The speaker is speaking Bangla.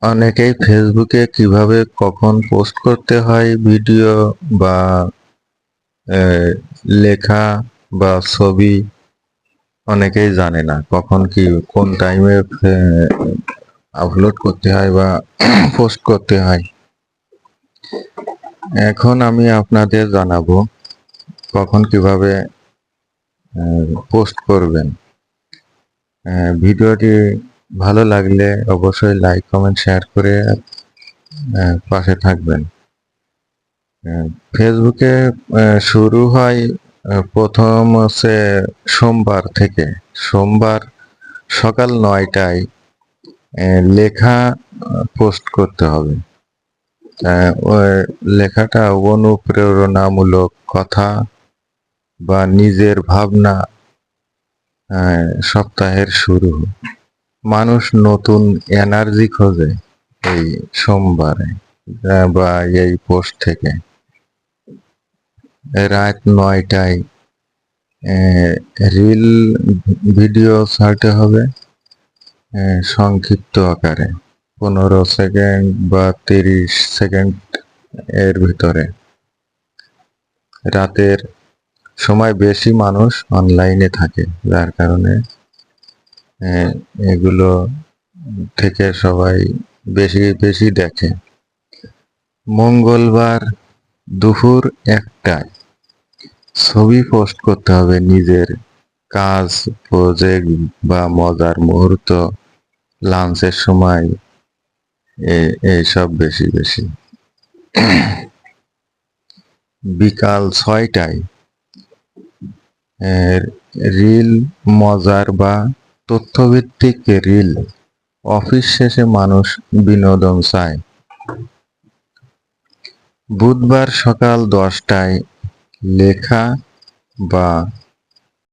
অনেকেই ফেসবুকে কিভাবে কখন পোস্ট করতে হয় ভিডিও বা লেখা বা ছবি অনেকেই জানে না কখন কি কোন টাইমে আপলোড করতে হয় বা পোস্ট করতে হয়। এখন আমি আপনাদের জানাবো কখন কিভাবে পোস্ট করবেন। ভিডিওটি ভালো লাগলে অবশ্যই লাইক কমেন্ট শেয়ার করে পাশে থাকবেন। ফেসবুকে শুরু হয় প্রথম হচ্ছে সোমবার থেকে। সোমবার সকাল ৯টায় লেখা পোস্ট করতে হবে। ওই লেখাটা অনুপ্রেরণামূলক কথা বা নিজের ভাবনা। সপ্তাহের শুরু, মানুষ নতুন এনার্জি খোঁজে এই সোমবারে বা এই পোস্ট থেকে। রাত ৯টায় রিল ভিডিও ছাড়তে হবে সংক্ষিপ্ত আকারে, 15 সেকেন্ড বা 30 সেকেন্ড এর ভিতরে। রাতের সময় বেশি মানুষ অনলাইনে থাকে, যার কারণে এগুলো থেকে সবাই বেশি বেশি দেখে। মঙ্গলবার দুপুর 1টায় ছবি পোস্ট করতে হবে, নিজের কাজ, প্রজেক্ট বা মজার মুহূর্ত, লাঞ্চের সময়, এইসব বেশি বেশি। বিকাল 6টায় রিল, মজার বা তথ্যভিত্তিক রিল। অফিস শেষে মানুষ বিনোদন চায়। বুধবার সকাল 10টায় লেখা বা